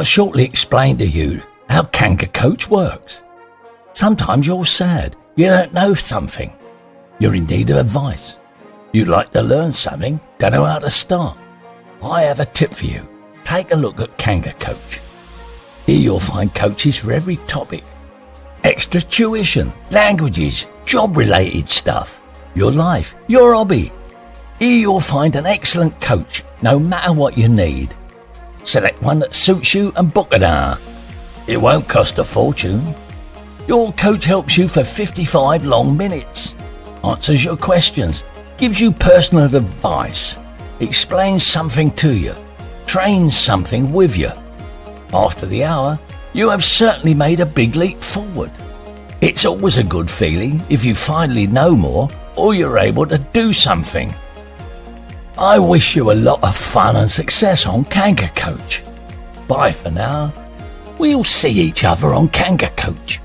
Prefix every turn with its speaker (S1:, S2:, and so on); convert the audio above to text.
S1: I'll shortly explain to you how Kangacoach works. Sometimes you're sad, you don't know something. You're in need of advice. You'd like to learn something, don't know how to start. I have a tip for you. Take a look at Kangacoach. Here you'll find coaches for every topic. Extra tuition, languages, job-related stuff, your life, your hobby. Here you'll find an excellent coach, no matter what you need. Select one that suits you and book it now. It won't cost a fortune. Your coach helps you for 55 long minutes, answers your questions, gives you personal advice, explains something to you, trains something with you. After the hour, you have certainly made a big leap forward. It's always a good feeling if you finally know more or you're able to do something. I wish you a lot of fun and success on Kangacoach. Bye for now. We'll see each other on Kangacoach.